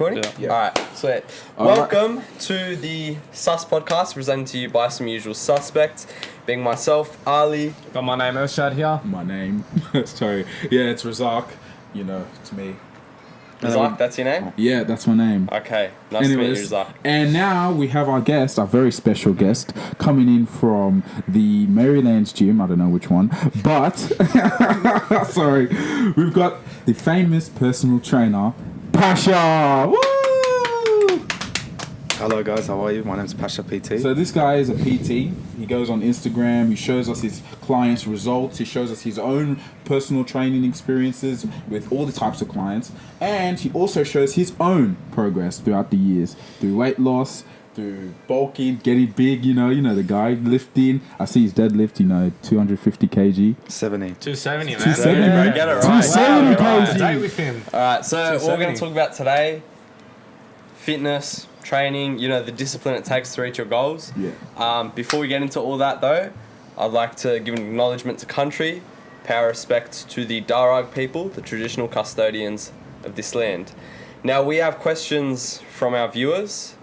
Recording? Yeah. Alright, sweet. Welcome to the Sus podcast, presented to you by some usual suspects, being myself, Ali. Got my name Elshad here. My name. Sorry. Yeah, it's Razak. You know, it's me. Razak, that's your name? Yeah, that's my name. Okay, nice to meet you, Razak. And now we have our guest, our very special guest, coming in from the Maryland's gym. I don't know which one, but sorry, we've got the famous personal trainer, Pasha. Woo! Hello guys, how are you? My name's Pasha PT. So this guy is a PT. He goes on Instagram. He shows us his clients' results. He shows us his own personal training experiences with all the types of clients. And he also shows his own progress throughout the years. Through weight loss, through bulking, getting big, you know the guy, lifting. I see his deadlift, 250 kg. 70. 270, man. 270, Yeah, man. get it right. 270 Wow, kg. Date with him. Alright, so what we're going 270. to talk about today, fitness, training, the discipline it takes to reach your goals. Yeah. Before we get into all that though, I'd like to give an acknowledgement to country, pay our respects to the Darug people, the traditional custodians of this land. Now we have questions from our viewers,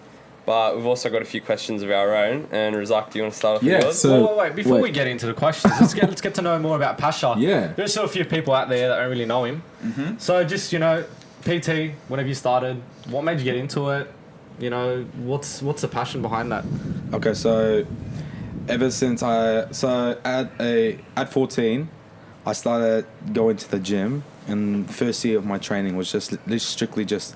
but we've also got a few questions of our own. And Razak, do you want to start off with Yeah, yours? so- Wait, before we get into the questions, let's get to know more about Pasha. Yeah. There's still a few people out there that don't really know him. Mm-hmm. So just, PT, whenever you started, what made you get into it? What's the passion behind that? Okay, so ever since at 14, I started going to the gym, and the first year of my training was just strictly just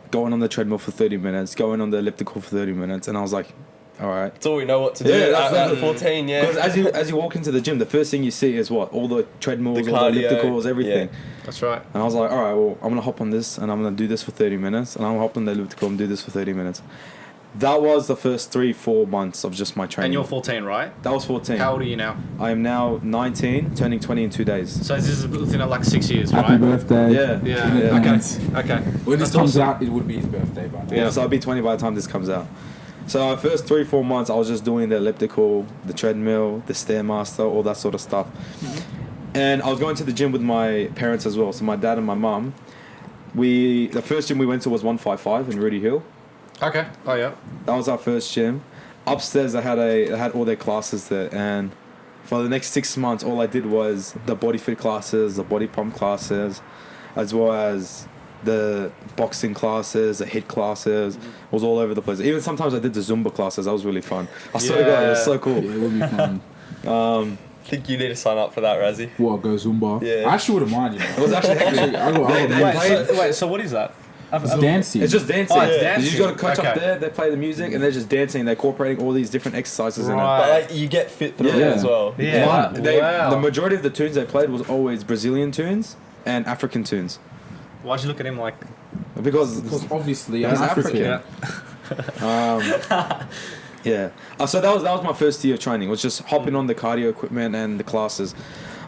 going on the treadmill for 30 minutes, going on the elliptical for 30 minutes, and I was like, all right. That's all we know what to do. Yeah, At 14, yeah. Because as you walk into the gym, the first thing you see is what? All the treadmills, The all the cardio, ellipticals, everything. yeah. That's right. And I was like, all right, well, I'm going to hop on this, and I'm going to do this for 30 minutes, and I'm going to hop on the elliptical and do this for 30 minutes. That was the first 3-4 months of just my training. And you're 14, right? That was 14. How old are you now? I am now 19, turning 20 in 2 days. So this is within like 6 years, Happy right? birthday. Yeah. Yeah. In advance. Okay. When this That's comes awesome. out, it would be his birthday, by the way. Yeah, so I'll be 20 by the time this comes out. So our first 3-4 months, I was just doing the elliptical, the treadmill, the Stairmaster, all that sort of stuff. Mm-hmm. And I was going to the gym with my parents as well, so my dad and my mum. The first gym we went to was 155 in Rudy Hill. Okay. Oh yeah. That was our first gym. Upstairs, they had all their classes there, and for the next 6 months, all I did was the body fit classes, the body pump classes, as well as the boxing classes, the HIIT classes. It was all over the place. Even sometimes I did the Zumba classes. That was really fun. I swear to God, it was so cool. Yeah, it would be fun. I think you need to sign up for that, Razzie. What, go Zumba? Yeah. I actually wouldn't mind, It was actually hectic. I go Wait, so what is that? It's dancing. It's just dancing. Oh, it's You dancing. just got a coach up Okay. there, they play the music, and they're just dancing. They're incorporating all these different exercises in it. Right. But like, you get fit through it Yeah. as well. Yeah. Fun. Wow. The majority of the tunes they played was always Brazilian tunes and African tunes. Why'd you look at him like? Because obviously I'm He's African. yeah. So that was my first year of training. Was just hopping on the cardio equipment and the classes.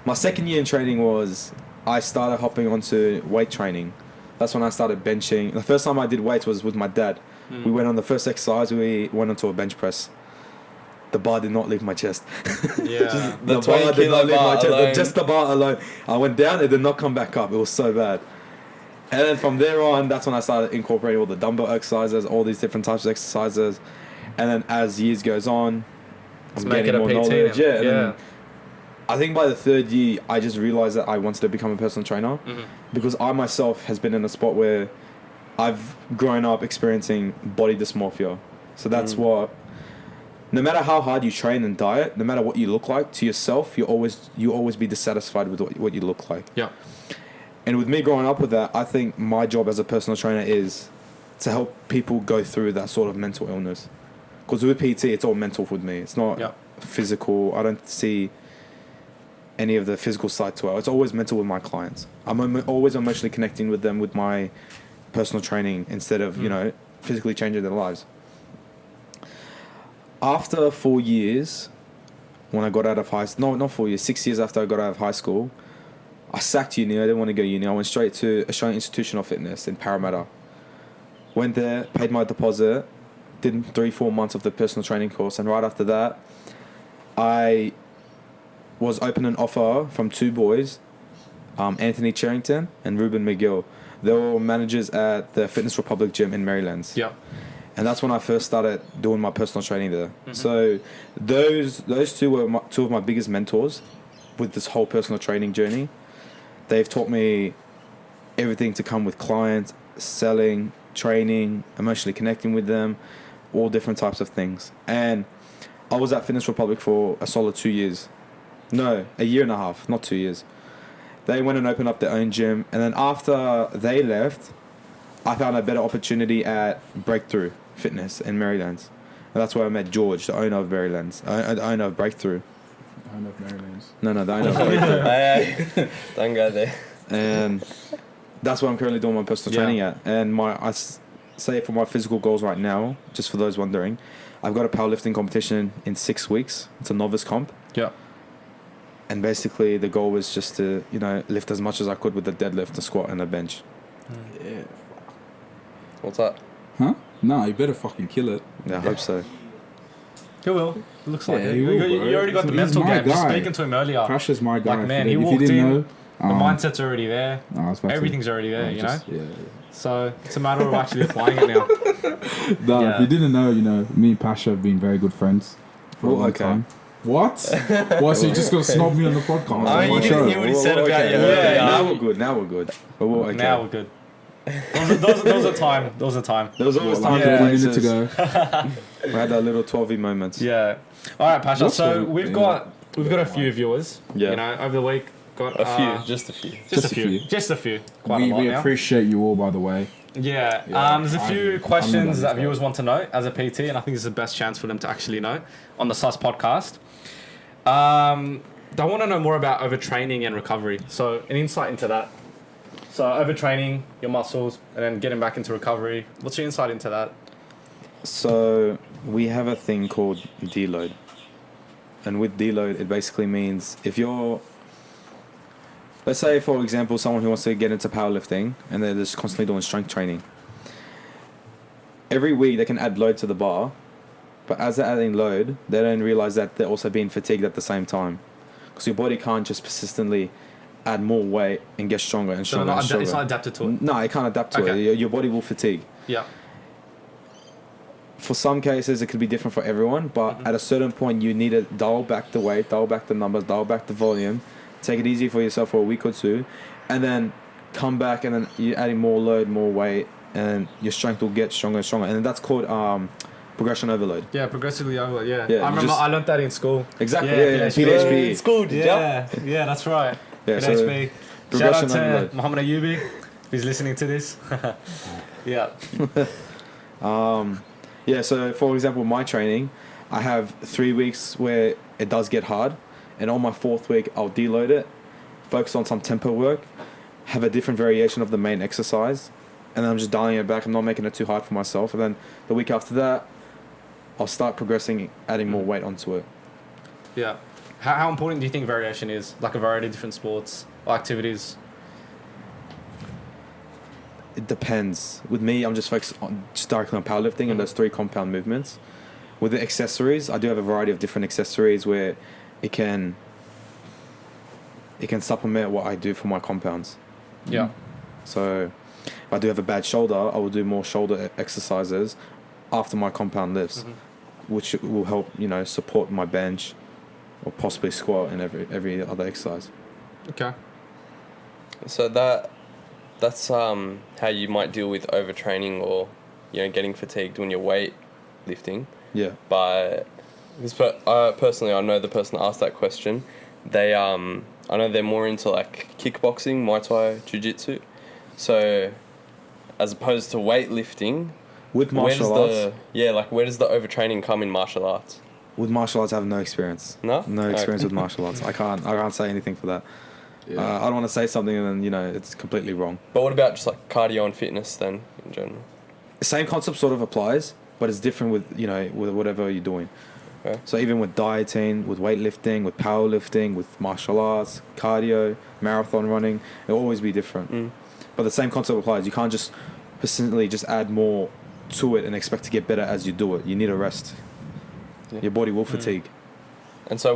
My second year in training was I started hopping onto weight training. That's when I started benching. The first time I did weights was with my dad. We went on the first exercise. We went onto a bench press. The bar did not leave my chest. Yeah. The bar 20 did kilo not leave bar my chest. alone. Just the bar alone. I went down. It did not come back up. It was so bad. And then from there on, that's when I started incorporating all the dumbbell exercises, all these different types of exercises. And then as years goes on, I'm make getting it a more PT knowledge. then. Yeah. And Yeah. then I think by the third year, I just realized that I wanted to become a personal trainer because I myself has been in a spot where I've grown up experiencing body dysmorphia. So that's what. No matter how hard you train and diet, no matter what you look like to yourself, you always be dissatisfied with what you look like. Yeah. And with me growing up with that, I think my job as a personal trainer is to help people go through that sort of mental illness. Because with PT, it's all mental with me. It's not physical. I don't see any of the physical side to it. It's always mental with my clients. I'm always emotionally connecting with them with my personal training instead of, physically changing their lives. After 4 years, when I got out of high school, not 4 years, 6 years after I got out of high school, I sacked uni. I didn't want to go uni. I went straight to Australian Institutional Fitness in Parramatta. Went there, paid my deposit, did 3-4 months of the personal training course, and right after that, I was open an offer from two boys, Anthony Cherrington and Ruben McGill. They were managers at the Fitness Republic gym in Maryland. Yeah. And that's when I first started doing my personal training there. So those two were two of my biggest mentors with this whole personal training journey. They've taught me everything to come with clients, selling, training, emotionally connecting with them, all different types of things. And I was at Fitness Republic for a solid 2 years. No, a year and a half, not 2 years. They went and opened up their own gym. And then after they left, I found a better opportunity at Breakthrough Fitness in Maryland. And that's where I met George, the owner of Maryland, the owner of Breakthrough. Owner of Maryland's. No, the owner of Breakthrough. Hey, don't go there. And that's what I'm currently doing my personal training at. And say for my physical goals right now, just for those wondering, I've got a powerlifting competition in 6 weeks. It's a novice comp. Yeah. And basically the goal was just to, lift as much as I could with the deadlift, a squat and a bench. Yeah. What's that? Huh? No, you better fucking kill it. Yeah, I hope so. He will. It looks like Yeah, it. he will, You bro. already got the He's mental my game. Just guy. speaking to him earlier. Pasha's my guy. Like, man, If he you walked didn't in, know, the mindset's already there. no, I was about to- Everything's already there, I just- Yeah. So it's a matter of actually applying it now. No, Yeah. if you didn't know, me and Pasha have been very good friends for a long time. What? What? So you just gonna snob me on the podcast? Oh, on my you show? didn't hear what he said about you. Yeah, Now we're good. But we're okay. Now we're good. Those are time. There was always Like time 30 to minutes ago. We had that little 12 moments. Yeah. All right, Pasha. What's So the- we've yeah. got a few viewers. Yeah. Over the week. Got A few, just a few. Just a few. Quite a lot We now. appreciate you all, by the way. Yeah. Yeah, There's a I few know questions that that viewers want to know as a PT, and I think this is the best chance for them to actually know on the SUS podcast. They want to know more about overtraining and recovery. So an insight into that. So overtraining your muscles and then getting back into recovery. What's your insight into that? So we have a thing called deload. And with deload, it basically means if you're... Let's say, for example, someone who wants to get into powerlifting and they're just constantly doing strength training. Every week they can add load to the bar, but as they're adding load, they don't realize that they're also being fatigued at the same time. Because your body can't just persistently add more weight and get stronger and So stronger and stronger. it's not adapted to it. No, it can't adapt to Okay. it. Your body will fatigue. Yeah. For some cases, it could be different for everyone, but at a certain point, you need to dial back the weight, dial back the numbers, dial back the volume, take it easy for yourself for a week or two, and then come back and then you're adding more load, more weight, and your strength will get stronger and stronger. And then that's called progression overload. Yeah, progressively over. Yeah. Yeah, I remember I learned that in school. Exactly, Yeah, yeah. PhD. PhD. School, did Yeah, that's right. Yeah, so PhD. Shout out progression to overload. Muhammad Ayubi if he's listening to this. Yeah. Yeah, so for example, my training, I have 3 weeks where it does get hard, and on my 4th week, I'll deload it, focus on some tempo work, have a different variation of the main exercise, and then I'm just dialing it back. I'm not making it too hard for myself. And then the week after that, I'll start progressing, adding more weight onto it. Yeah. How important do you think variation is? Like a variety of different sports or activities? It depends. With me, I'm just focused on just directly on powerlifting and those 3 compound movements. With the accessories, I do have a variety of different accessories where it can supplement what I do for my compounds. Yeah. So if I do have a bad shoulder, I will do more shoulder exercises after my compound lifts, which will help, support my bench or possibly squat and every other exercise. Okay. So that's how you might deal with overtraining or getting fatigued when you're weight lifting. Yeah. But personally, I know the person that asked that question. They I know they're more into like kickboxing, Muay Thai, Jiu-Jitsu. So as opposed to weightlifting, With martial arts, where does the overtraining come in martial arts? with martial arts, I have no experience. No? No experience Okay. with martial arts. I can't say anything for that. Yeah. I don't want to say something and then it's completely wrong. But what about just like cardio and fitness then in general? Same concept sort of applies, but it's different with with whatever you're doing. Okay. So even with dieting, with weightlifting, with powerlifting, with martial arts, cardio, marathon running, it'll always be different. But the same concept applies. You can't just persistently just add more to it and expect to get better as you do it. You need a rest. Yeah. Your body will fatigue. And so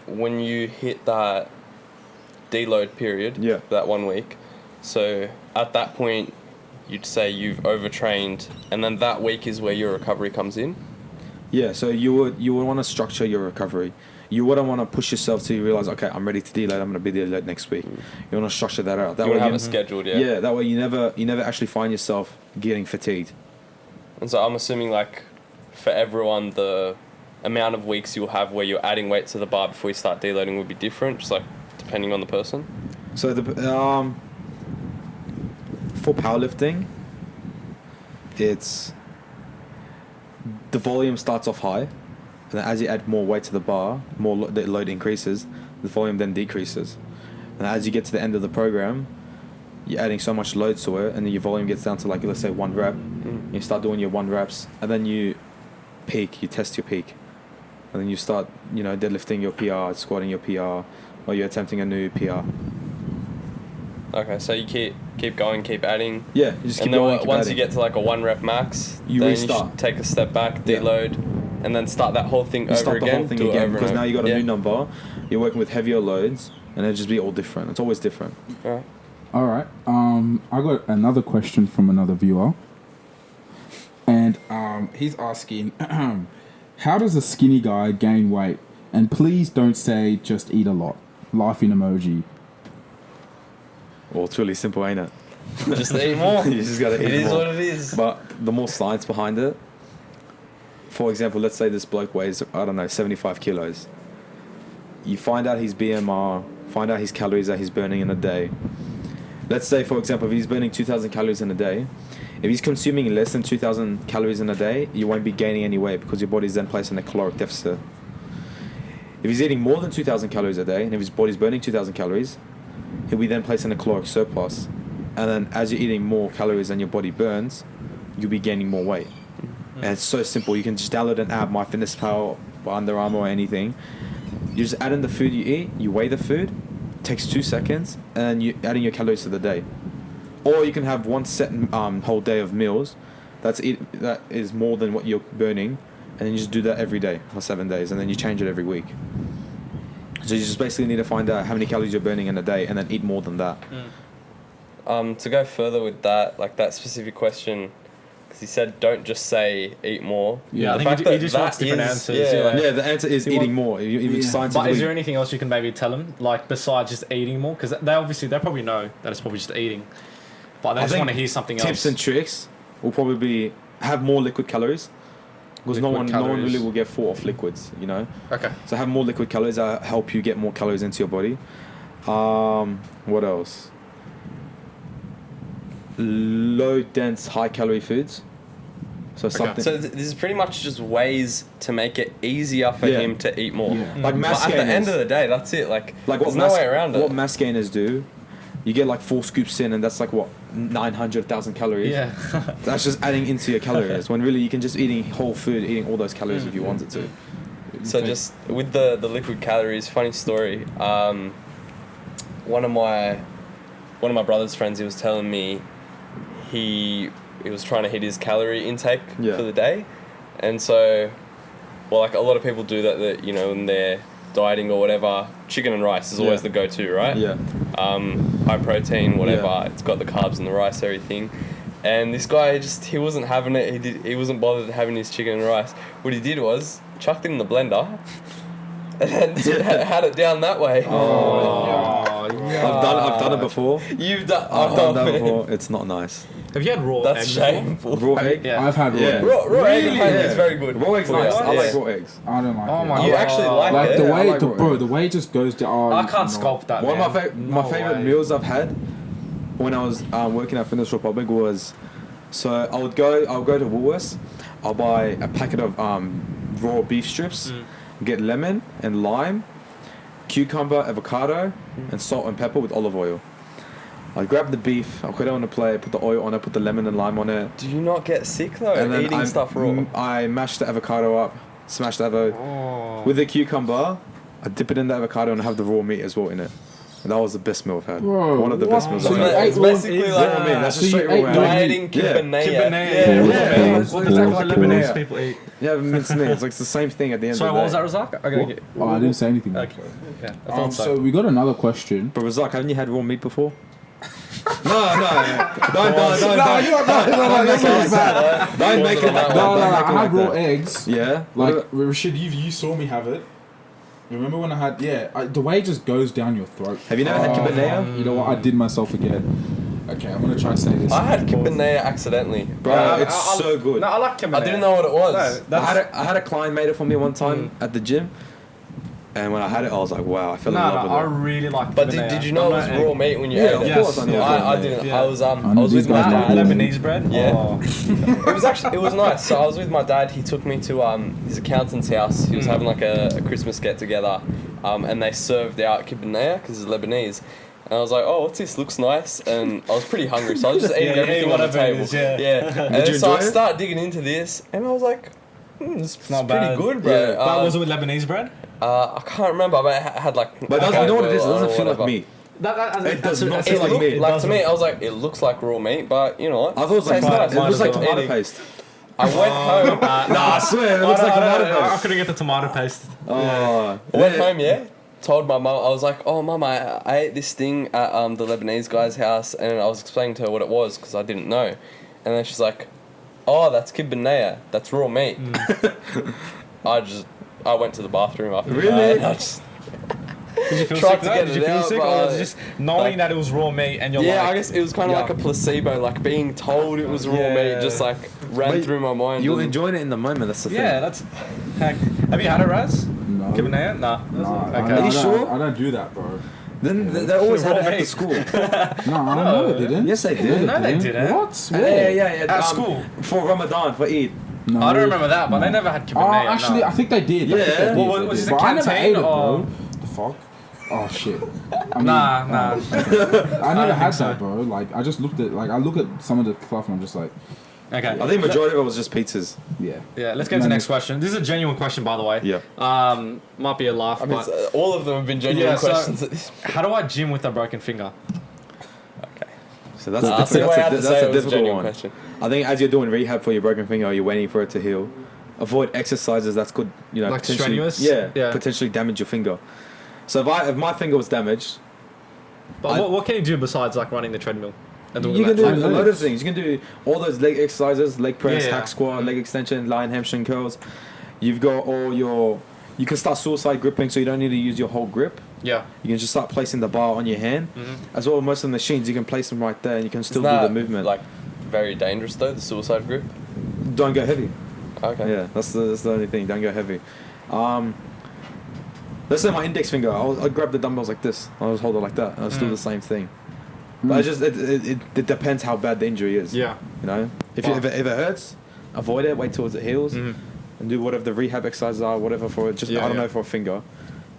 when you hit that deload period, Yeah. that 1 week, So at that point, you'd say you've overtrained, and then that week is where your recovery comes in. Yeah, so you would want to structure your recovery. You wouldn't want to push yourself to realize, okay, I'm ready to deload. I'm going to be deload next week. You want to structure that out. That You way want to have it scheduled, yeah. Yeah, that way you never actually find yourself getting fatigued. And so I'm assuming, like, for everyone, the amount of weeks you'll have where you're adding weight to the bar before you start deloading would be different, just like depending on the person. So for powerlifting, it's the volume starts off high, and then as you add more weight to the bar, the load increases, the volume then decreases. And as you get to the end of the program, you're adding so much load to it, and then your volume gets down to, like, let's say 1 rep. You start doing your 1 reps, and then you peak, you test your peak, and then you start, deadlifting your PR, squatting your PR, or you're attempting a new PR. Okay, so you keep going, keep adding. Yeah, you just keep and then going. once you get to like a 1 rep max, you then restart. you should take a step back, Yeah. deload, and then start that whole thing over Start again. the whole thing do it again over because and now you got over. a new number. You're working with heavier loads, and it'll just be all different. It's always different. Alright. All right. I got another question from another viewer, and he's asking, how does a skinny guy gain weight? And please don't say just eat a lot. Laughing emoji. Well, it's really simple, ain't it? Just eat more. You just gotta eat It is more. what it is. But the more science behind it. For example, let's say this bloke weighs, 75 kilos. You find out his BMR, find out his calories that he's burning in a day. Let's say, for example, if he's burning 2,000 calories in a day, if he's consuming less than 2,000 calories in a day, you won't be gaining any weight because your body's then placed in a caloric deficit. If he's eating more than 2,000 calories a day, and if his body's burning 2,000 calories, he'll be then placed in a caloric surplus. And then as you're eating more calories than your body burns, you'll be gaining more weight. And it's so simple. You can just download an app, MyFitnessPal, or Under Armour, or anything. You just add in the food you eat, you weigh the food, takes 2 seconds, and you're adding your calories to the day. Or you can have one set whole day of meals that is more than what you're burning, and then you just do that every day for 7 days, and then you change it every week. So you just basically need to find out how many calories you're burning in a day, and then eat more than that. To go further with that, like that specific question, because he said don't just say eat more. Yeah, I The think fact he that just that wants different is- answers. Yeah. Yeah. Yeah, the answer is eating more. Even scientifically. But is there anything else you can maybe tell them, like besides just eating more? Because they probably know that it's probably just eating, but they I just think want to hear something tips else. and tricks will probably be have more liquid calories because no one really will get full off liquids, Okay. So have more liquid calories that help you get more calories into your body. What else? Low dense, high calorie foods. So something So this is pretty much just ways to make it easier for Yeah. him to eat more. Yeah. like But mass at the gainers. end of the day, that's it. Like Like there's no way around it. What mass gainers do, you get like 4 scoops in, and that's like what 900,000 calories. Yeah. That's just adding into your calories. When really you can just eating whole food, eating all those calories if you wanted to. So just with the liquid calories, funny story. One of my brother's friends, he was telling me he was trying to hit his calorie intake Yeah. for the day, and so, well, like a lot of people do that when they're dieting or whatever, chicken and rice is always Yeah. the go-to, right? Yeah. High protein, whatever. Yeah. It's got the carbs and the rice, everything. And this guy he wasn't having it. He wasn't bothered having his chicken and rice. What he did was chucked it in the blender, and then had it down that way. Oh, yeah. I've done it before. You've done. I've done that man. before. It's not nice. Have you had raw That's eggs before? shameful. Raw egg. Yeah. I've had raw Yeah. egg. Raw egg Really? apparently is Yeah. very good. Raw eggs for you. nice. I like Yeah. raw eggs. I don't like Oh it. my You God. actually like Like it? the I way, like raw egg. the way it just goes down. I can't sculpt that. One of man. my No favorite way. meals I've had when I was working at Fitness Republic was, so I'll go to Woolworths, I'll buy a packet of raw beef strips, get lemon and lime, cucumber, avocado, and salt and pepper with olive oil. I grab the beef, I'll put it on a plate, put the oil on it, put the lemon and lime on it, Do you not get sick though and then eating stuff raw? I mash the avocado up, smash the avocado Oh. with the cucumber. I dip it in the avocado and have the raw meat as well in it. And that was the best meal I've had. Bro, One of the best what? meals So I've you had. ate It's raw basically eggs? like Raw meat, that's So just you straight ate raw raw meat. dieting Yeah. kibanea. Yeah. Yeah. It's exactly like Lebanese people eat. Yeah, minced meat. It's like it's the same thing at the end Sorry, of what the was day. that, Razak? I'm gonna get. Oh, I didn't say anything. Okay. Yeah, I thought So we got another question. But Razak, haven't you had raw meat before? Don't make it that No, bad. I had raw eggs. Yeah. Like Rashid, you saw me have it. Remember when I had the way it just goes down your throat. Have you never had kibbeh? You know what? I did myself again. Okay, I'm gonna try to say this. I had kibbeh accidentally. Bro, it's so good. No, I like kibbeh. I didn't know what it was. No, I had a client made it for me one time at the gym, and when I had it, I was like, wow, I fell in love with I it. really like. But did you know it was raw meat when you ate it? of course I know. I didn't. Yeah. I was know with these my guys dad. like Lebanese bread. Yeah. Oh. It was nice. So I was with my dad. He took me to his accountant's house. He was having like a Christmas get together, and they served out kibbeh because it's Lebanese. And I was like, oh, what's this? Looks nice. And I was pretty hungry, so I was just eating everything on the whatever it table. is, yeah. And Did then you so I enjoy it? started digging into this, and I was like, it's not pretty bad. good, bro. Yeah. But was it with Lebanese bread? I can't remember, but it had like. But that's, you know what it is? It doesn't feel like whatever. meat. It does not feel like meat. Like to me, I was like, it looks like raw meat, but you know what? I thought it was like Tastes nice. it was like Just tomato eating. paste. I went home. I swear, it looks like tomato I paste. couldn't get the tomato paste. Oh, I went home, yeah. Told my mum, I was like, oh, mum, I ate this thing at the Lebanese guy's house, and I was explaining to her what it was because I didn't know. And then she's like, oh, that's kibbeh, that's raw meat. I went to the bathroom after Really? that, and I just Did you feel tried sick? to though? get Did you it feel out, sick, or but, was it just knowing like- that it was raw meat and you're yeah, like, I guess it was kind of like a placebo, like being told it was raw meat, just like ran But through my mind. you were and- enjoying it in the moment. That's the thing. yeah, that's. Heck. Have you had it, Raz? No. Kibbeh? Nah. Nah, Okay. I Are you don't- sure? I don't do that, bro. Then they always had it Raw at the meat. school. No, I know they didn't. Yes, they did. No, they didn't. What? Yeah. At school? For Ramadan, for Eid. No. I don't remember that, but they never had kibbeh. Oh, actually, I think they did. I think Yeah. they did, Well, they was did. it But I never canteen ate it, or- bro. The fuck? Oh shit. I mean, Nah. I never don't had think so. that, bro. Like, I just looked at, I look at some of the stuff and I'm just like, Okay. I think majority of it was just pizzas. yeah. Yeah, let's get to the next question. This is a genuine question, by the way. Yeah. Might be a laugh, I mean, but all of them have been genuine Yeah, so- questions at this how do I gym with a broken finger? So that's That's the way I have to say that's it a was a difficult genuine one. question. I think as you're doing rehab for your broken finger, you're waiting for it to heal. Avoid exercises that's could, Like potentially, strenuous? Yeah, Yeah. potentially damage your finger. So if my finger was damaged, But what can you do besides like running the treadmill? And doing you can that? do Like, a lot of things. You can do all those leg exercises, leg press, Yeah. hack squat, leg extension, lying hamstring curls. You've got all your. You can start suicide gripping, so you don't need to use your whole grip. yeah. You can just start placing the bar on your hand. As well, most of the machines you can place them right there, and you can still Isn't do the that, movement. like very dangerous though, the suicide group. Don't go heavy. Okay. Yeah, that's the only thing. Don't go heavy. Let's say my index finger. I'd grab the dumbbells like this. I'll just hold it like that. I'll do the same thing. But it depends how bad the injury is. Yeah. You know, if it hurts, avoid it. Wait till it heals, and do whatever the rehab exercises are, whatever for it. Just Yeah, I don't yeah. know for a finger,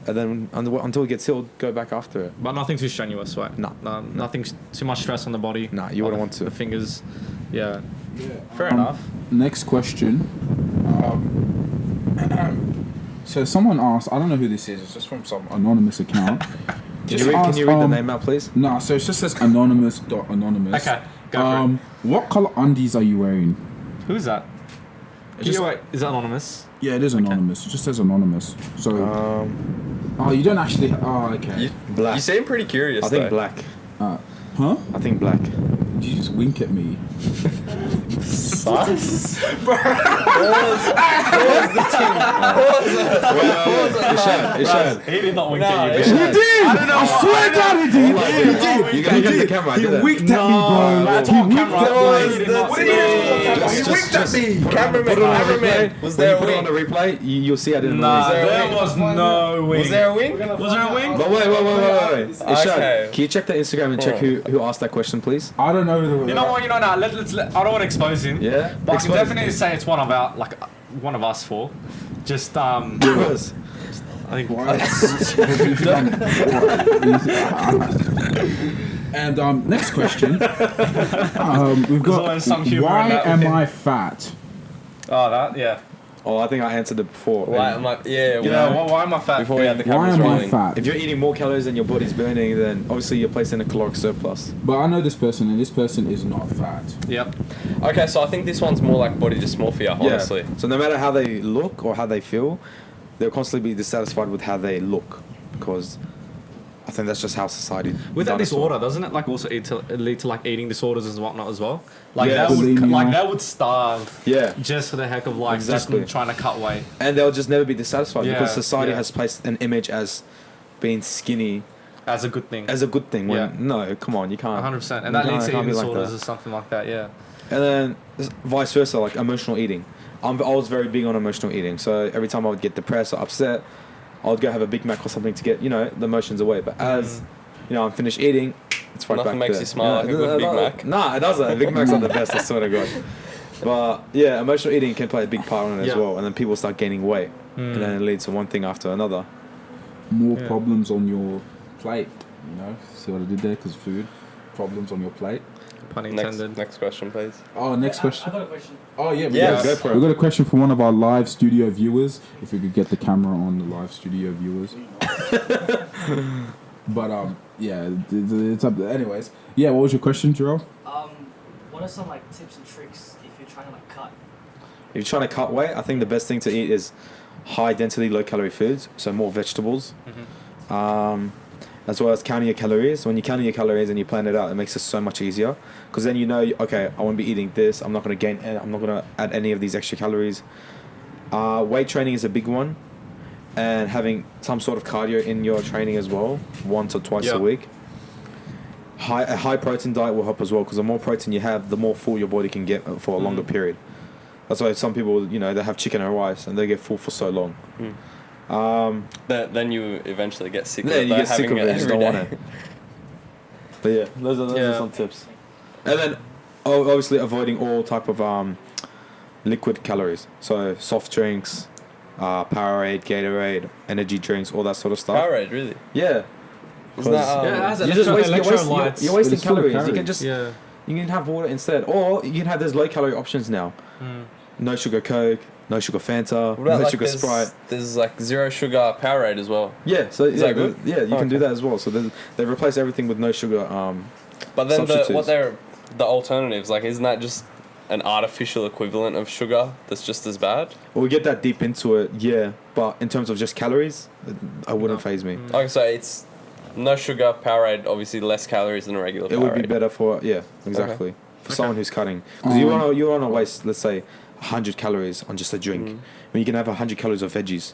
and then until it gets healed, go back after it. But nothing too strenuous, right? No. Nothing too much stress on the body. Nah, you wouldn't want to. The fingers. Yeah. Fair enough. Next question. So someone asked, I don't know who this is, it's just from some anonymous account. Can you read the name out, please? No, so it just says anonymous.anonymous. Okay, go for it. What color undies are you wearing? Who's that? just- Wait, is that anonymous? Yeah, it is anonymous. It just says anonymous. So, oh, you don't actually. Oh, okay. Black. You seem pretty curious. I think though. black. Huh? I think black. Did you just wink at me? Sus? Ishad. He did not wink Nah, at you. he man. did! I don't know. I swear down he did! You gotta get the camera. I He did it. winked at me, bro. That's He on winked camera. at No, me. he did not What say do you mean that. it's on camera? He winked at me. Cameraman, Put it on a cameraman. replay. Was When there you a put it on wink? a replay, you'll see I didn't Nah, there a there wink? was no wink. Was there a wink? Was there a wink? But wait. Ishad, Okay. can you check the Instagram and check who asked that question, please? I don't know. You know what? Nah. Let's. I don't want to expose him. Yeah? But I Expose can him. definitely say it's one of us four. Just Yours. I think. And next question. We've got. always some humor Why in that am with I fat? Oh, that yeah. Oh, I think I answered it before. Why am I? Yeah. You know why am I fat? Before we had the Why cameras am I rolling. fat? If you're eating more calories than your body's burning, then obviously you're placed in a caloric surplus. But I know this person, and this person is not fat. Yep. Okay, so I think this one's more like body dysmorphia, honestly. Yeah. So no matter how they look or how they feel, they'll constantly be dissatisfied with how they look because I think that's just how society. With that done it. disorder, doesn't it like also lead to like eating disorders and whatnot as well? Like Yeah. that would starve Yeah. just for the heck of like Exactly. just trying to cut weight. And they'll just never be dissatisfied Yeah, because society yeah. has placed an image as being skinny As a good thing. as a good thing. When Yeah. no, come on, you can't. 100%. And you that can't- leads to can't eating be like disorders that. or something like that, yeah. And then vice versa, like emotional eating. I was very big on emotional eating, so every time I would get depressed or upset, I would go have a Big Mac or something to get the emotions away. But as I'm finished eating, it's right Nothing back makes there. you smile like a good Big Mac. Nah, it doesn't. Big Macs are the best. I swear to God. But yeah, emotional eating can play a big part in it as Yeah. well, and then people start gaining weight, and then it leads to one thing after another. More Yeah. problems on your plate. See what I did there? Because food problems on your plate. Pun intended. Next question, please. Oh, next question. I got a question. Oh yeah, Yes. Go for we it. got a question from one of our live studio viewers. If we could get the camera on the live studio viewers. But yeah, it's up. Anyways, yeah. What was your question, Jarrell? What are some like tips and tricks if you're trying to like cut? If you're trying to cut weight, I think the best thing to eat is high density, low calorie foods, so more vegetables. As well as counting your calories. When you're counting your calories and you plan it out, it makes it so much easier. Because then okay, I want to be eating this. I'm not going to I'm not going to add any of these extra calories. Weight training is a big one. And having some sort of cardio in your training as well, once or twice a week. A high protein diet will help as well, because the more protein you have, the more full your body can get for a longer period. That's why some people, they have chicken and rice and they get full for so long. Then you eventually get sick of Yeah, it. you get sick having of it, just don't every want day. it. But yeah, those are Yeah. some tips. And then obviously avoiding all type of liquid calories. So soft drinks, Powerade, Gatorade, energy drinks, all that sort of stuff. Powerade, really? Yeah. Isn't that, Yeah, it has You're just wasting electrolytes. you're wasting It's full of calories. You calories. can just Yeah. you can have water instead, or you can have those low calorie options now. No sugar Coke, no sugar Fanta, What about no like sugar Sprite. there's like zero sugar Powerade as well. Yeah, so Is that good? Yeah, you can do Okay. that as well. So they replace everything with no sugar. But then Substitutes. the alternatives, like, isn't that just an artificial equivalent of sugar that's just as bad? Well, we get that deep into it, yeah. But in terms of just calories, I wouldn't phase me. Okay, so it's no sugar Powerade, obviously less calories than a regular Powerade. It would be better for exactly for someone who's cutting, because you want to waste, let's say, 100 calories on just a drink when you can have 100 calories of veggies.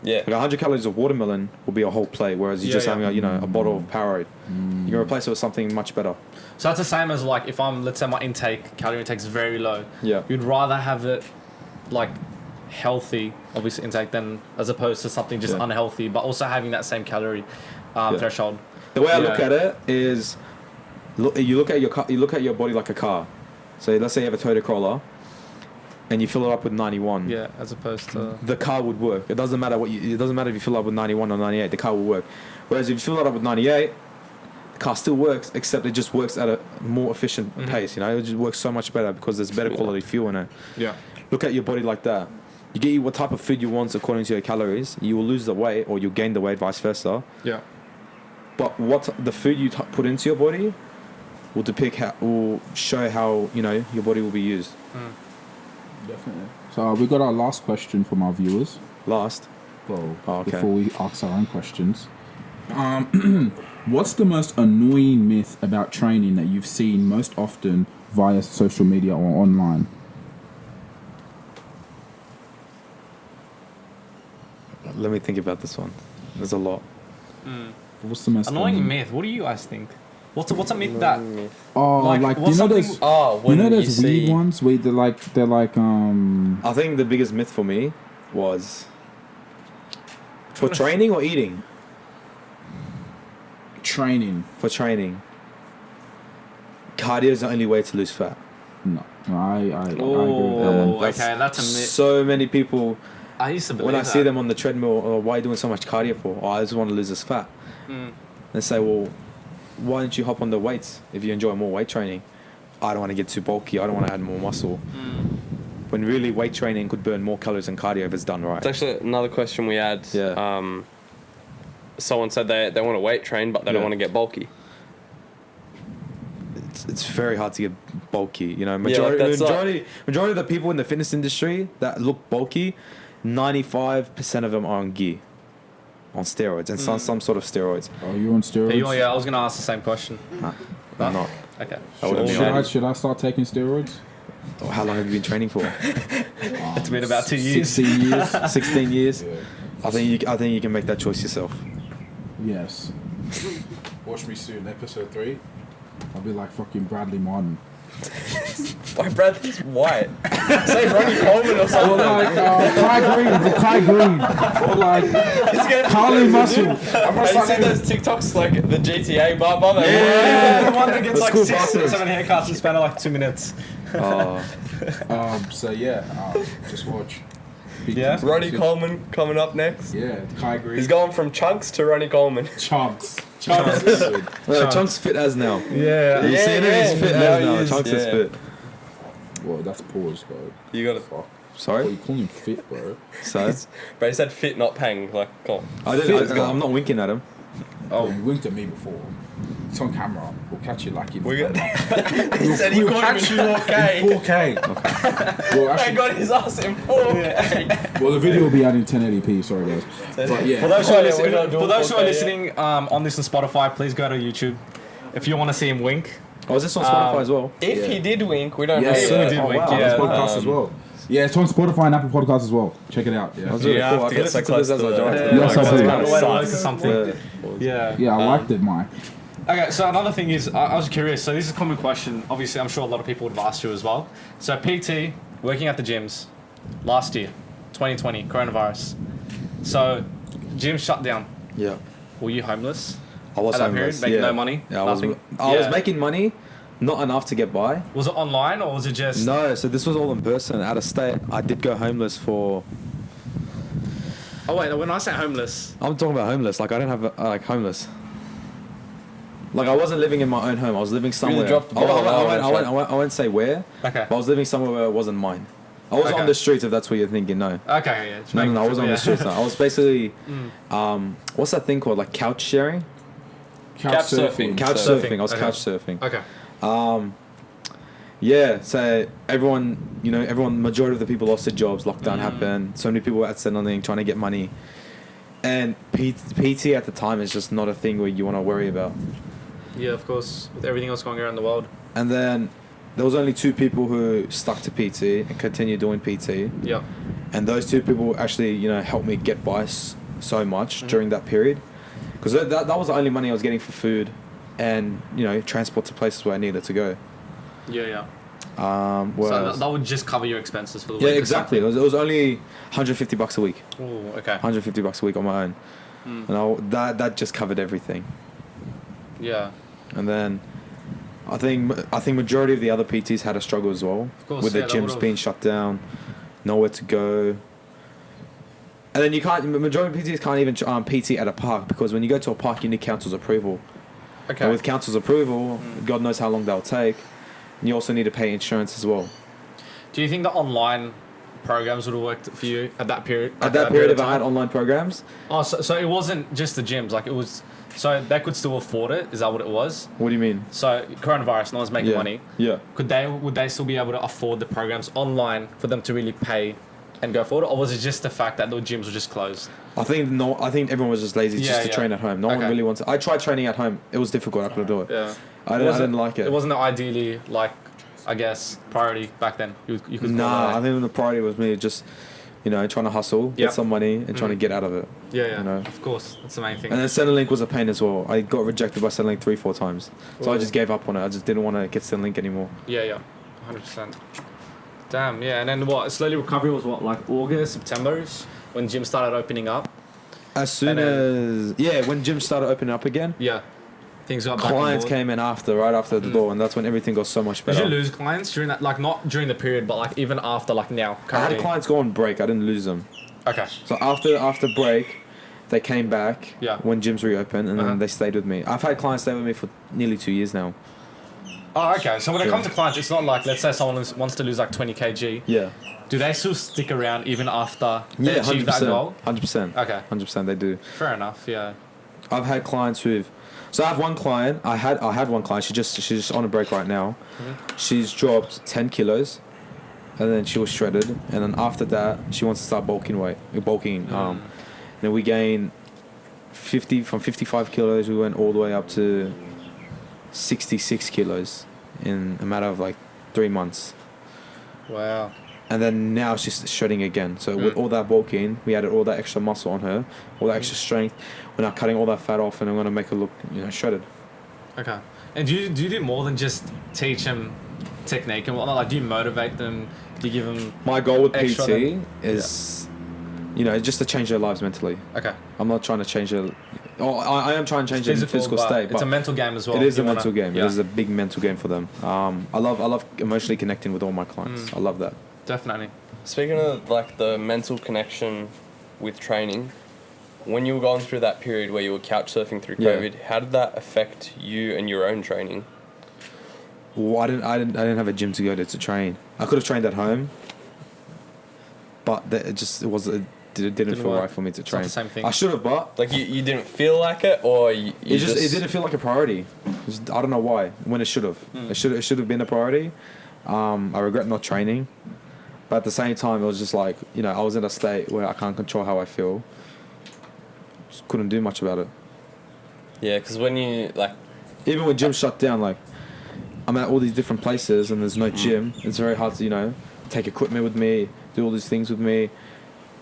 Yeah. Like 100 calories of watermelon will be a whole plate, whereas you're just having a bottle of Powerade. You can replace it with something much better. So that's the same as like if let's say my calorie intake is very low. Yeah. You'd rather have it like healthy, obviously intake, than as opposed to something just unhealthy, but also having that same calorie threshold. The way I look at it is, you look at your body like a car. So let's say you have a Toyota Corolla, and you fill it up with 91. Yeah, as opposed to The car would work. It doesn't matter it doesn't matter if you fill it up with 91 or 98. The car will work. Whereas if you fill it up with 98, the car still works, except it just works at a more efficient pace. It just works so much better because there's better quality fuel in it. yeah. Look at your body like that. You get what type of food you want according to your calories. You will lose the weight, or you'll gain the weight, vice versa. Yeah. But what the food you put into your body will show how your body will be used. Definitely. So we got our last question from our viewers. Last, Well, okay. before we ask our own questions, what's the most annoying myth about training that you've seen most often via social media or online? let me think about this one. There's a lot. What's the most Annoying myth. What do you guys think? What's a myth that Oh, like, like what's those When those you weird see ones where they're like I think the biggest myth for me was for training or eating. training. For training, cardio is the only way to lose fat. No, I agree with that Oh, one. okay, that's a myth. So many people, I used to believe when I that. see them on the treadmill, why are you doing so much cardio for? Oh, I just want to lose this fat. They say, well, why don't you hop on the weights if you enjoy more weight training? I don't want to get too bulky. I don't want to add more muscle. When really weight training could burn more calories than cardio if it's done right. It's actually another question we had. Yeah. Someone said they want to weight train, but they don't Yeah. want to get bulky. It's very hard to get bulky. like that's Majority of the people in the fitness industry that look bulky, 95% of them are on gear. on steroids and some sort of steroids. Oh, you're on steroids? Yeah, I was going to ask the same question. Nah, I'm not. Okay. I wouldn't be Should I start taking steroids? How long have you been training for? It's been about 2 years. 16 years. 16 years. Yeah. I think you can make that choice yourself. Yes. Watch me soon, episode 3. I'll be like fucking Bradley Martin. My Bradley's white. Say Ronnie Coleman or Or something. like Kai Green. Or like Carly Muscle. Have you seen those TikToks like the GTA bar? Yeah, the one that gets The like school 6 or buses. 7 haircuts in span of like 2 minutes. Oh, So yeah, just watch. Yeah? Ronnie Coleman coming up next. Yeah, Kai Green. He's going from Chunks to Ronnie Coleman. Chunks. Chunks is good. Chunks fit as now. Yeah. You seen him? He's fit now as he now. is, Chunks is yeah. fit. Well, that's pause, bro. You gotta. Fuck. Sorry. Oh, you call him fit, bro? So But he said fit, not pang. Like, come on. I'm not winking at him. Oh, you winked at me before. It's on camera. We'll catch you like in We got. 4K. He said he caught him in 4K. 4K. Well, I actually, got his ass in 4K. well, the video will be out in 1080p. Sorry, guys. But yeah. For those who Oh, are yeah, listening, we're not doing for those who are 4K, listening on this on Spotify, please go to YouTube. If you want to see him wink. Oh, is this on Spotify as well? If Yeah. he did wink, we don't Yes, know. sir. yet. did Oh, wink, wow. On yeah. this podcast as well. Yeah, it's on Spotify and Apple Podcasts as well. Check it out. Yeah. That's really You cool. have I to can get so listen to close this to as I the. drive. Yes, I do. Kind of Sucks. like something. Yeah. Yeah. I liked it, Mike. Okay, so another thing is, I was curious. So this is a common question. Obviously, I'm sure a lot of people would have asked you as well. So PT, working at the gyms, last year, 2020, coronavirus. So, gym shut down. Yeah. Were you homeless? I was At that homeless. period, making no money? Yeah, Nothing? I was Yeah. making money, not enough to get by. Was it online or was it just? No, so this was all in person, out of state. I did go homeless for. Oh wait, when I say homeless, I'm talking about homeless. Like I don't have like homeless. Like I wasn't living in my own home. I was living somewhere. dropped the ball. I won't say where. okay, But I was living somewhere where it wasn't mine. I was Okay. on the streets. If that's what you're thinking, no. okay, yeah. just No, making I was sure, on yeah. the streets. No. I was basically, what's that thing called? Like couch sharing? Couch surfing. Couch Surfing. surfing. I was Okay. couch surfing. Okay. Yeah, so everyone, majority of the people lost their jobs. Lockdown happened. So many people were at Centrelink trying to get money. And PT at the time is just not a thing where you want to worry about. Yeah, of course. With everything else going around the world. And then there was only 2 people who stuck to PT and continued doing PT. Yeah. And those 2 people actually, helped me get by so much during that period. Because that was the only money I was getting for food and, transport to places where I needed to go. Yeah, yeah. What So else? that would just cover your expenses for the Yeah, week. or exactly. It was only $150 a week. something? Ooh, okay. $150 a week on my own. And that just covered everything. Yeah. And then I think majority of the other PTs had a struggle as well. Of course, with the yeah, they gyms would've. being shut down, nowhere to go. And then majority of PTs can't even PT at a park because when you go to a park you need council's approval. Okay. And with council's approval, God knows how long that'll take. And you also need to pay insurance as well. Do you think the online programs would have worked for you at that period? At that period, of if I had time? online programs, Oh, so it wasn't just the gyms. Like it was. So they could still afford it. Is that what it was? what do you mean? So coronavirus, no one's making Yeah. money. Yeah. Would they still be able to afford the programs online for them to really pay and go forward, or was it just the fact that the gyms were just closed? I think everyone was just lazy Yeah, just to yeah. train at home. No one Okay. really wants. I tried training at home. It was difficult. I couldn't do it. Yeah. I didn't like it. It wasn't ideally like, I guess, priority back then. You could call it Nah, that. I think the priority was me just, trying to hustle, Yeah. get some money, and trying to get out of it. Yeah, yeah. you know. Of course, that's the main thing. And then Centrelink was a pain as well. I got rejected by Centrelink 3-4 times, so I Ooh. just gave up on it. I just didn't want to get Centrelink anymore. Yeah, yeah, 100%. Damn, yeah. And then what? Slowly recovery was what, like August, September-ish, when gyms started opening up. As soon And as when gyms started opening up again, Yeah, things got back on clients board. came in right after the door, and that's when everything got so much Did better. you lose clients during that? Like not during the period, but like even after, like now. I had Currently. clients go on break. I didn't lose them. Okay. So after break, they came back Yeah. when gyms reopened, and Uh-huh. then they stayed with me. I've had clients stay with me for nearly 2 years now. Oh, okay. So when it Yeah. comes to clients, it's not like, let's say someone wants to lose like 20 kg. Yeah. Do they still stick around even after they Yeah, achieve that goal? 100%. Okay. 100% they do. Fair enough. Yeah. I've had clients who've. So I have one client. I had one client. She's just on a break right now. She's dropped 10 kilos, and then she was shredded. And then after that, she wants to start bulking. And then we gain from 55 kilos, we went all the way up to 66 kilos in a matter of like 3 months. Wow. And then now it's just shredding again. So with all that bulking, we added all that extra muscle on her, all that extra strength. We're now cutting all that fat off, and I'm gonna make her look, shredded. Okay. And do you do more than just teach them technique and whatnot? Like, do you motivate them? Do you give them? My goal with extra PT is, just to change their lives mentally. Okay. I'm not trying to change their. Oh, I am trying to change their physical state, it's a mental game as well. It is a mental game. Yeah. It is a big mental game for them. I love emotionally connecting with all my clients. I love that. Definitely. Speaking of like the mental connection with training, when you were going through that period where you were couch surfing through COVID, how did that affect you and your own training? Well, I didn't have a gym to go to train. I could have trained at home, but it didn't feel right for me to train. It's not the same thing. I should have, but Like you didn't feel like it, or it didn't feel like a priority. I don't know why. When it should have, it should have been a priority. I regret not training, but at the same time, it was just like I was in a state where I can't control how I feel. Just couldn't do much about it. Yeah, because when you Even when gyms shut down, like I'm at all these different places and there's no gym. It's very hard to take equipment with me, do all these things with me,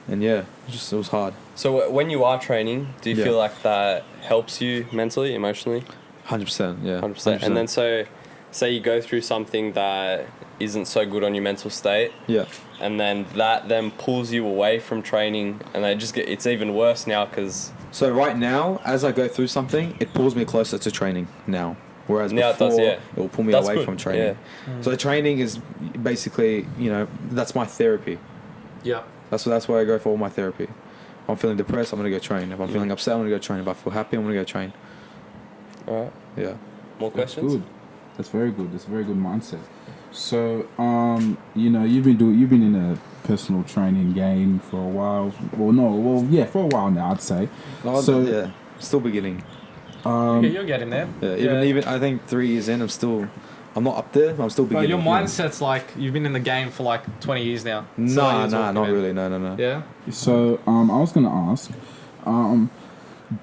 and it was hard. So when you are training, do you feel like that helps you mentally, emotionally? 100%, yeah. 100%. And then say you go through something that isn't so good on your mental state. Yeah. And then that then pulls you away from training, and it's even worse now because. So right now, as I go through something, it pulls me closer to training now. Whereas before, it will pull me away from training. Yeah. So training is basically, that's my therapy. Yeah. That's where I go for all my therapy. If I'm feeling depressed, I'm gonna go train. If I'm feeling upset, I'm gonna go train. If I feel happy, I'm gonna go train. All right. Yeah. More questions? That's good. That's very good. That's a very good mindset. So, you've been in a personal training game for a while. For a while now, I'd say. Still beginning. You're getting there. Yeah, even I think 3 years in, I'm not up there. I'm still beginning. But your mindset's like you've been in the game for like 20 years now. No, not really. No. Yeah. So, I was gonna ask,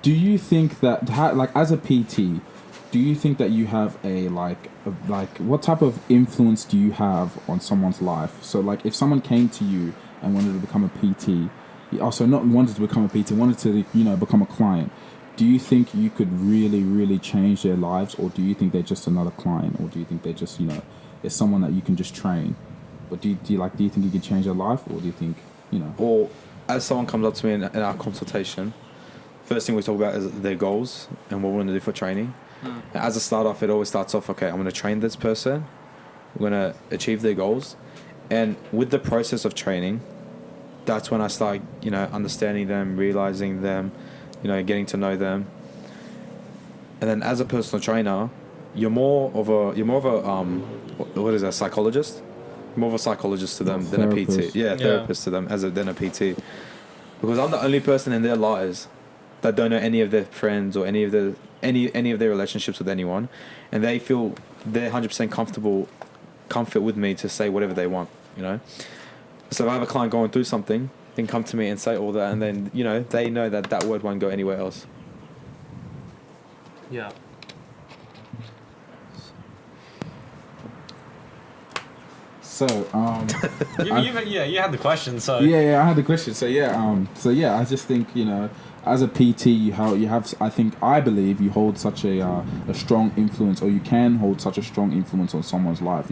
do you think that as a PT, do you think that you have what type of influence do you have on someone's life? So like if someone came to you and wanted to become a PT, also not wanted to become a PT, wanted to become a client, do you think you could really, really change their lives, or do you think they're just another client, or do you think they're just it's someone that you can just train? But do you think you can change their life, or do you think Or as someone comes up to me in our consultation, first thing we talk about is their goals and what we want to do for training. As a start off, it always starts off, okay, I'm going to train this person, we're going to achieve their goals, and with the process of training, that's when I start, understanding them, realizing them, getting to know them. And then as a personal trainer, you're more of a psychologist? More of a psychologist to them than a PT. Yeah, therapist to them than a PT. Because I'm the only person in their lives that don't know any of their friends or any of their relationships with anyone, and they feel they're 100% comfort with me to say whatever they want, So if I have a client going through something, they can come to me and say all that, and then they know that word won't go anywhere else. Yeah. So, you had the question. So I had the question. So I just think as a PT, I believe you hold such a strong influence, or you can hold such a strong influence on someone's life.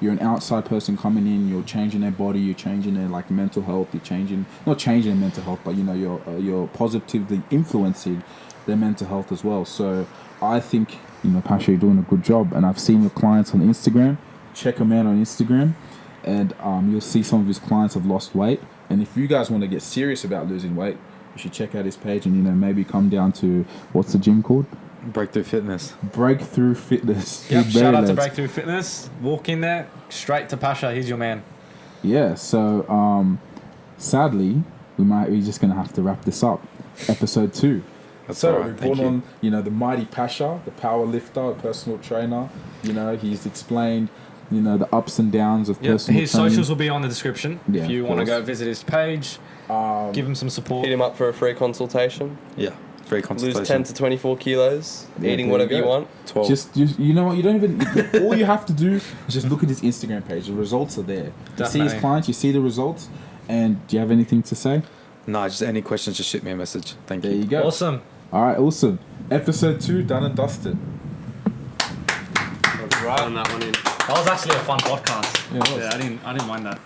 You're an outside person coming in. You're changing their body. You're changing their mental health. You're not changing their mental health, but you're positively influencing their mental health as well. So I think Pasha, you're doing a good job, and I've seen your clients on Instagram. Check him out on Instagram, and you'll see some of his clients have lost weight. And if you guys want to get serious about losing weight, you should check out his page and maybe come down to, what's the gym called? Breakthrough Fitness. Breakthrough Fitness. Yep, shout out to Breakthrough Fitness. Walk in there, straight to Pasha. He's your man. Yeah. So sadly, we're just gonna have to wrap this up. Episode 2. That's so all right. we brought on the mighty Pasha, the power lifter, personal trainer. He's explained the ups and downs of personal his training. socials will be on the description if you want to go visit his page. Give him some support. Hit him up for a free consultation. Yeah. free lose consultation. 10 to 24 kilos, Yeah, eating there whatever you you go. want. 12. Just you know what? You don't even. All you have to do is just look at his Instagram page. The results are there. You see his Definitely. clients. You see the results. And do you have anything to say? Nah, just any questions, just shoot me a message. Thank There you. you go. Awesome. All right, awesome. Episode 2 done and dusted. Right. On that one in. That was actually a fun podcast. Yeah, it was. I didn't mind that.